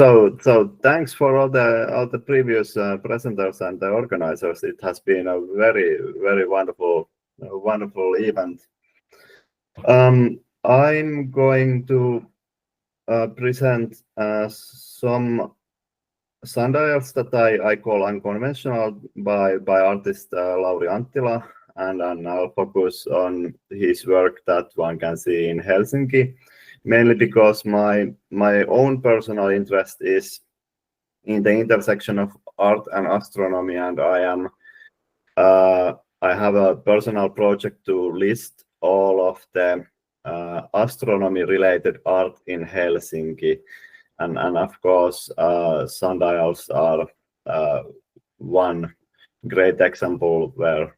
So thanks for all the previous presenters and the organizers. It has been a very wonderful event. I'm going to present some sundials that I call unconventional by artist Lauri Anttila, and I'll focus on his work that one can see in Helsinki, mainly because my own personal interest is in the intersection of art and astronomy, and I have a personal project to list all of the astronomy related art in Helsinki, and of course sundials are one great example where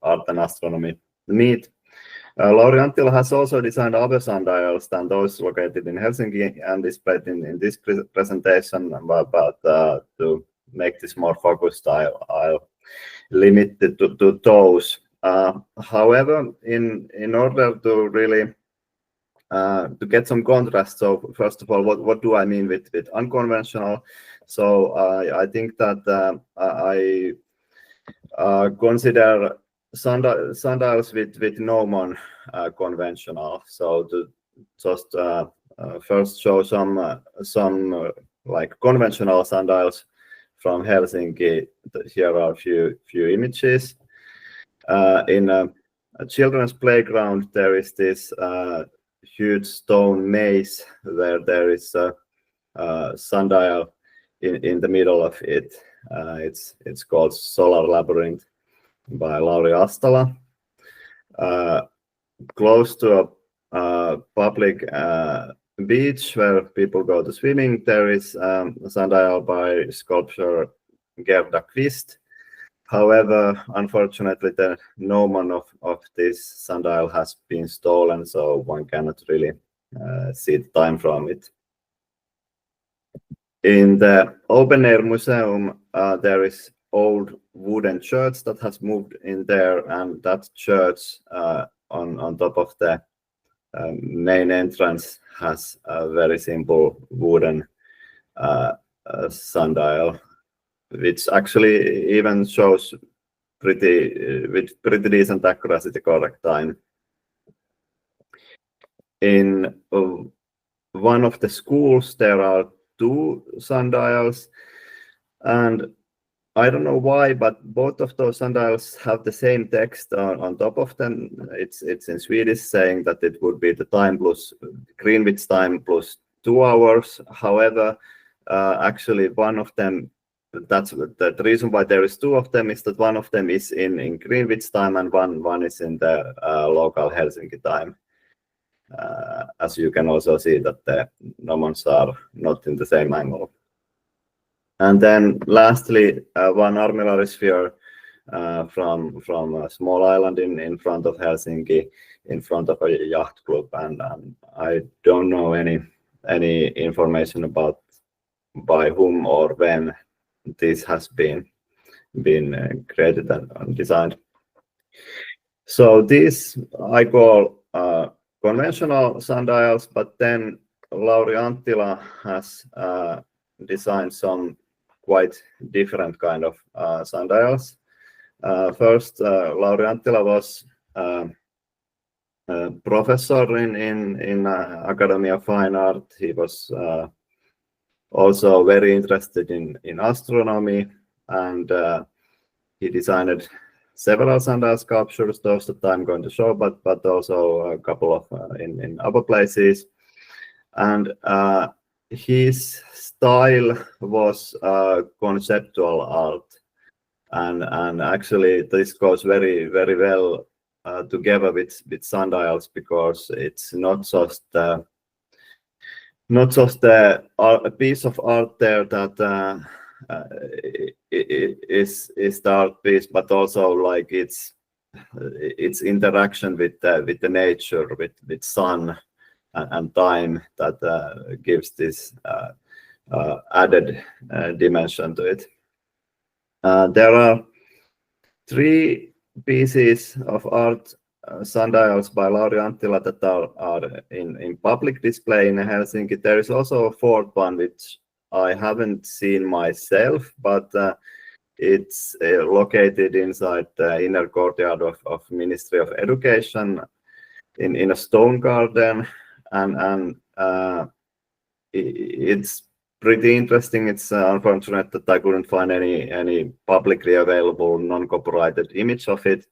art and astronomy meet. Lauri Anttila has also designed other sundials than those located in Helsinki and displayed in this presentation, but to make this more focused, I'll limit it to those. However, in order to really to get some contrast, so first of all, what do I mean with unconventional? So I think that I consider sundials with no conventional. So to just first show some like conventional sundials from Helsinki. Here are a few images. In a children's playground, there is this huge stone maze where there is a sundial in the middle of it. It's called Solar Labyrinth by Lauri Anttila. Close to a public beach where people go to swimming, there is a sundial by sculptor Gerda Kvist. However, unfortunately, the gnomon of this sundial has been stolen, so one cannot really see the time from it. In the open air museum, there is old wooden church that has moved in there, and that church on top of the main entrance has a very simple wooden sundial, which actually even shows with pretty decent accuracy correct time. In one of the schools, there are 2 sundials, and I don't know why, but both of those sundials have the same text on top of them. It's in Swedish, saying that it would be the time plus Greenwich time plus 2 hours. However, actually one of them, that's the reason why there is 2 of them, is that one of them is in Greenwich time and one is in the local Helsinki time. As you can also see that the gnomons are not in the same angle. And then lastly, one armillary sphere from a small island in front of Helsinki, in front of a yacht club, and I don't know any information about by whom or when this has been created and designed. So these I call conventional sundials, but then Lauri Anttila has designed some quite different kind of sundials. First, Lauri Anttila was a professor in Academy of Fine Art. He was also very interested in astronomy, and he designed several sundial sculptures, those that I'm going to show, but also a couple of in other places. And his style was conceptual art, and actually this goes very well together with sundials, because it's not just a piece of art there that is the art piece, but also like its interaction with the nature, with sun and time, that gives this added dimension to it. There are 3 pieces of art sundials by Lauri Anttila that are in public display in Helsinki. There is also a 4th one which I haven't seen myself, but it's located inside the inner courtyard of Ministry of Education in a stone garden, and it's pretty interesting. It's unfortunate that I couldn't find any publicly available non-copyrighted image of it.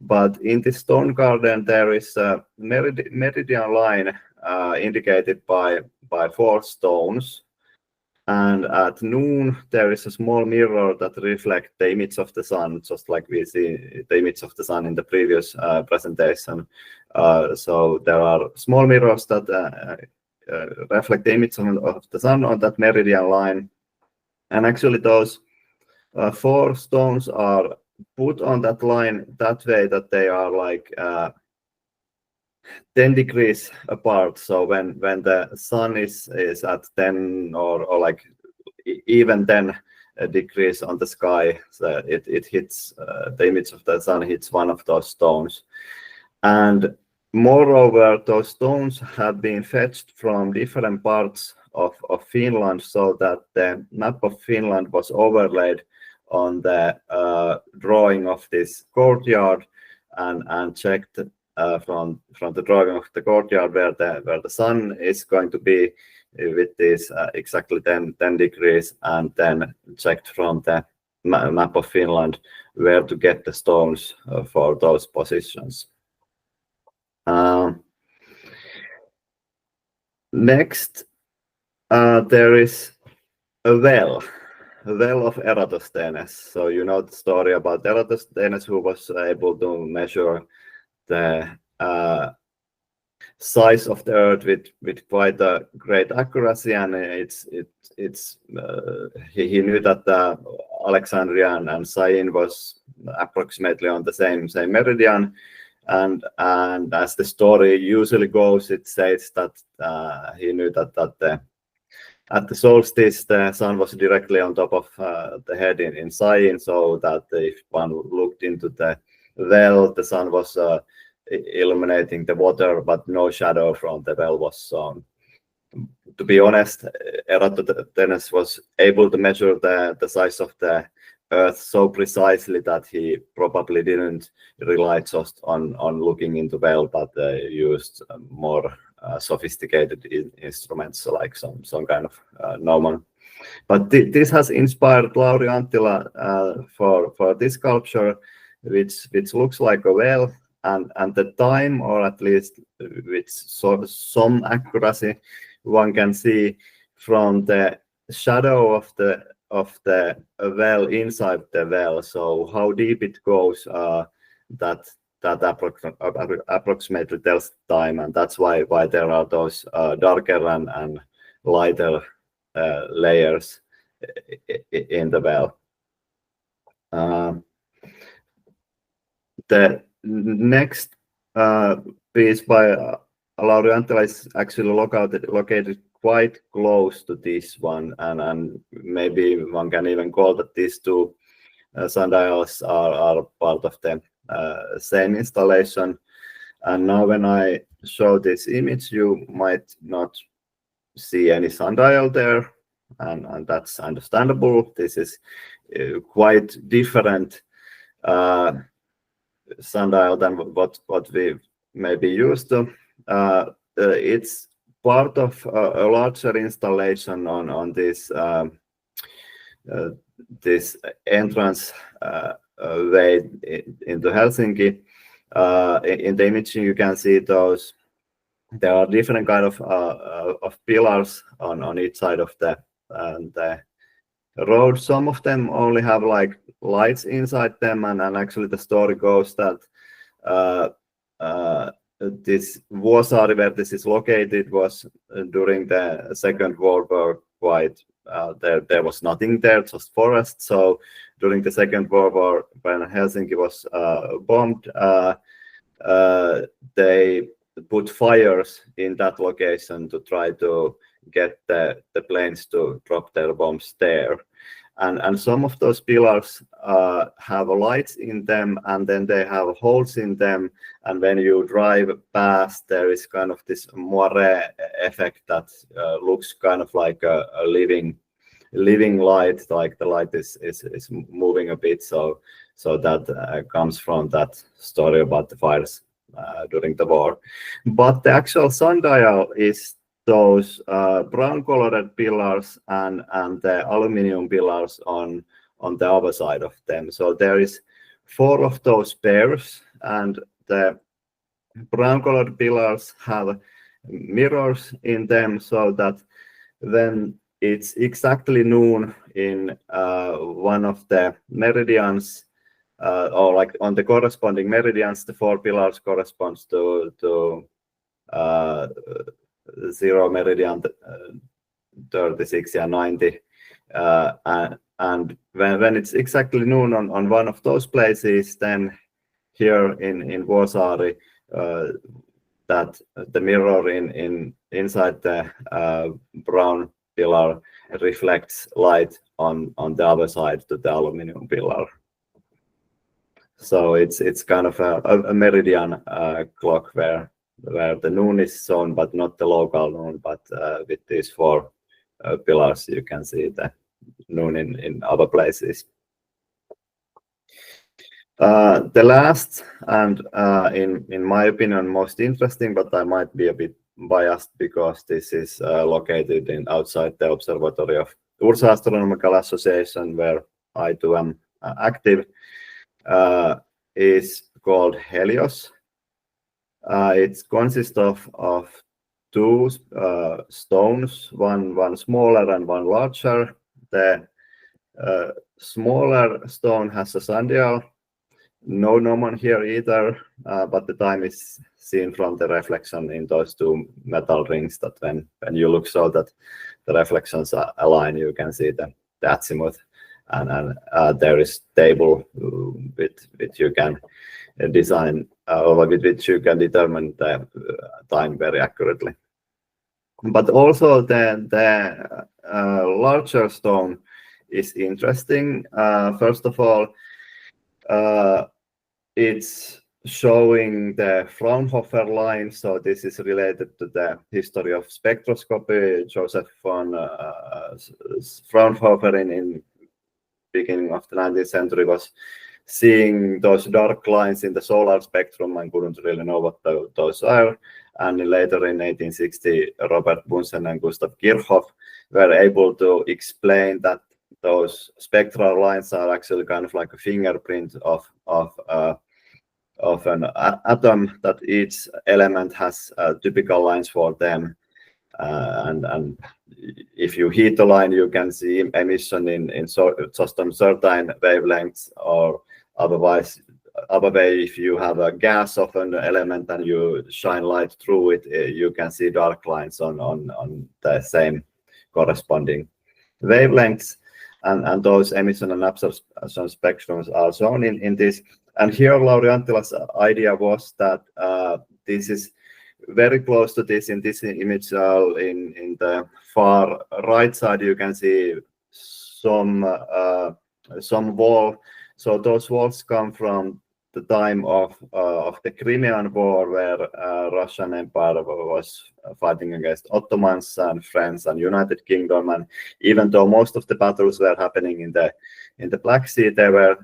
But in the stone garden, there is a meridian line indicated by 4 stones. And at noon, there is a small mirror that reflects the image of the sun, just like we see the image of the sun in the previous presentation. So there are small mirrors that reflect the image of the sun on that meridian line. And actually, those 4 stones are put on that line that way that they are like 10 degrees apart. So when the sun is at 10 or like even 10 degrees on the sky, so it hits the image of the sun hits one of those stones. And moreover, those stones have been fetched from different parts of Finland, so that the map of Finland was overlaid on the drawing of this courtyard, and checked from the drawing of the courtyard where the sun is going to be with this exactly 10 degrees, and then checked from the map of Finland where to get the stones for those positions. Next, there is a well of Eratosthenes. So you know the story about Eratosthenes, who was able to measure the size of the Earth with quite a great accuracy, and he knew that Alexandria and Syene was approximately on the same meridian, and as the story usually goes, it says that he knew that at the solstice the sun was directly on top of the head in Syene, so that if one looked into the well, the sun was illuminating the water, but no shadow from the well was shown. To be honest, Eratosthenes was able to measure the size of the Earth so precisely that he probably didn't rely just on looking into well, but used more sophisticated instruments, like some kind of gnomon. But this has inspired Lauri Anttila for this sculpture, which looks like a well, and the time, or at least with some accuracy, one can see from the shadow of the well inside the well. So how deep it goes, that approximately tells time, and that's why there are those darker and lighter layers in the well. The next piece by Lauri Anttila is actually located quite close to this one, and maybe one can even call that these 2 sundials are part of the same installation. And now when I show this image, you might not see any sundial there, and that's understandable. This is quite different sundial than what we may be used to. It's part of a larger installation on this this entrance way into Helsinki. In the image, you can see those. There are different kind of pillars on each side of the road. Some of them only have like lights inside them, and actually the story goes that this Vuosaari, where this is located, was during the Second World War quite there was nothing there, just forest. So during the Second World War, when Helsinki was bombed, they put fires in that location to try to get the planes to drop their bombs there. And some of those pillars have lights in them, and then they have holes in them. And when you drive past, there is kind of this moire effect that looks kind of like a living living light, like the light is moving a bit. So that comes from that story about the fires during the war. But the actual sundial is those brown colored pillars and the aluminum pillars on the other side of them. So there is 4 of those pairs, and the brown colored pillars have mirrors in them, so that when it's exactly noon in one of the meridians, or like on the corresponding meridians, the 4 pillars corresponds to 0 meridian, 36 and 90, and when it's exactly noon on one of those places, then here in Vuosaari, that the mirror inside the brown pillar reflects light on the other side to the aluminum pillar. So it's kind of a meridian clock where the noon is shown, but not the local noon. But with these 4 pillars, you can see the noon in other places. The last and in my opinion most interesting, but I might be a bit biased because this is located outside the observatory of Ursa Astronomical Association, where I too am active, is called Helios. It consists of 2 stones, one smaller and one larger. The smaller stone has a sundial. No gnomon here either, but the time is seen from the reflection in those 2 metal rings, that when you look so that the reflections align, you can see the azimuth, and there is table with which you can design, or with which you can determine the time very accurately. But also the larger stone is interesting. First of all, it's showing the Fraunhofer line, so this is related to the history of spectroscopy. Joseph von Fraunhofer in beginning of the 19th century was seeing those dark lines in the solar spectrum and couldn't really know what those are. And later in 1860, Robert Bunsen and Gustav Kirchhoff were able to explain that those spectral lines are actually kind of like a fingerprint of an atom, that each element has typical lines for them, and if you heat the line, you can see emission in just on certain wavelengths, or otherwise, other way, if you have a gas of an element and you shine light through it, you can see dark lines on the same corresponding wavelengths. And those emission and absorption spectrums are shown in this. And here Lauri Anttila's idea was that this is very close to this. In this image, in the far right side, you can see some wall. So those walls come from the time of the Crimean War, where Russian Empire was fighting against Ottomans and French and United Kingdom. And even though most of the battles were happening in the Black Sea, there were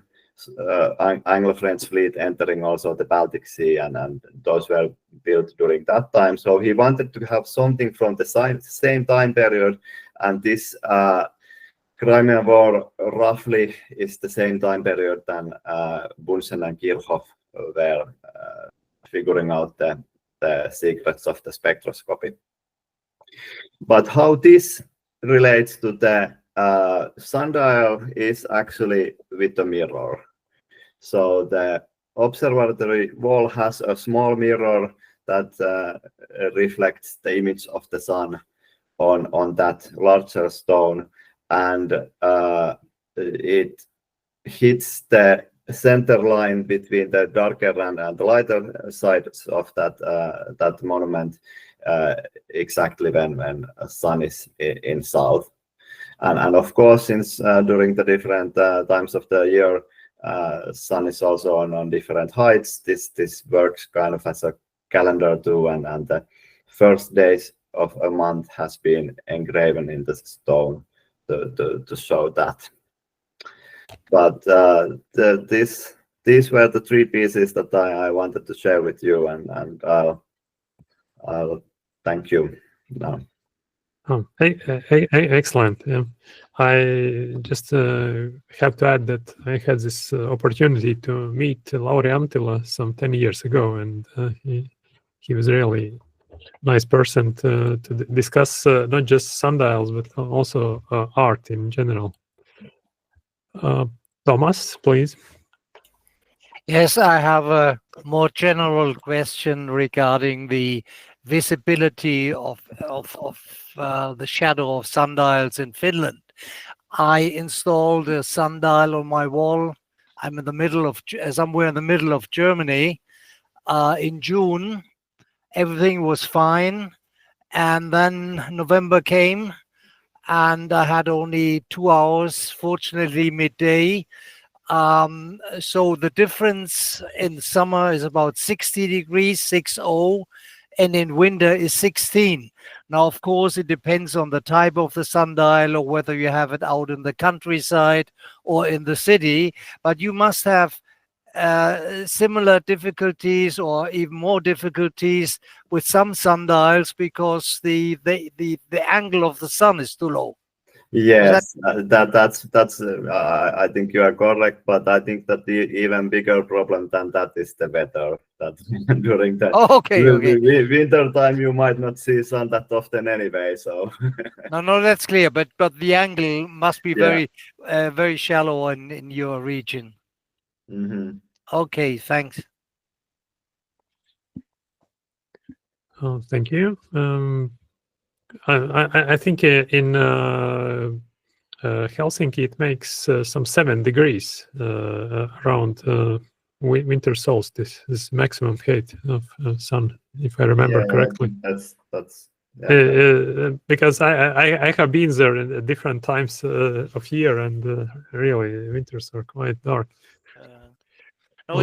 Anglo-French fleet entering also the Baltic Sea, and those were built during that time. So he wanted to have something from the same time period, and this Crimean War roughly is the same time period than Bunsen and Kirchhoff were figuring out the secrets of the spectroscopy. But how this relates to the sundial is actually with the mirror. So the observatory wall has a small mirror that reflects the image of the sun on that larger stone, and it hits the center line between the darker and the lighter sides of that monument exactly when the sun is in south. And of course, since during the different times of the year, sun is also on different heights, this works kind of as a calendar too, and the first days of a month has been engraven in the stone to show that. But these were the 3 pieces that I wanted to share with you, and I'll thank you now. Oh, excellent. I just have to add that I had this opportunity to meet Lauri Anttila some 10 years ago, and he was really nice person to discuss not just sundials, but also art in general. Thomas, please. Yes, I have a more general question regarding the visibility of the shadow of sundials in Finland. I installed a sundial on my wall. I'm in the middle of somewhere in the middle of Germany. In June, everything was fine, and then November came, and I had only 2 hours, fortunately midday. So the difference in summer is about 60 degrees, 60, and in winter is 16. Now, of course, it depends on the type of the sundial or whether you have it out in the countryside or in the city, but you must have similar difficulties or even more difficulties with some sundials because the angle of the sun is too low. Yes, that's. I think you are correct, but I think that the even bigger problem than that is the weather. That during the winter time you might not see sun that often anyway. So no, that's clear. But the angle must be very very shallow in your region. Mm-hmm. Okay, thanks. Oh, thank you. I think in Helsinki it makes some 7 degrees around winter solstice. This maximum height of sun, if I remember correctly. That's because I have been there at different times of year, and really winters are quite dark. No,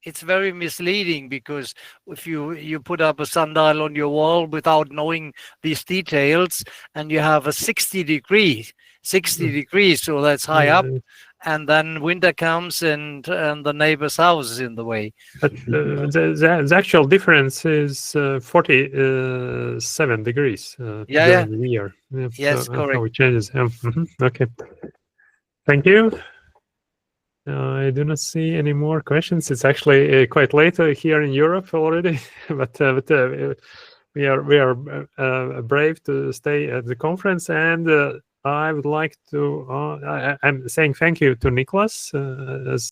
it's very misleading because if you put up a sundial on your wall without knowing these details, and you have a 60 degrees, so that's high up, and then winter comes and the neighbor's house is in the way. But the actual difference is 47 degrees during the year. Yes, correct. How it changes. Okay. Thank you. I do not see any more questions. It's actually quite late here in Europe already, but we are brave to stay at the conference, and I would like to. I'm saying thank you to Niklas as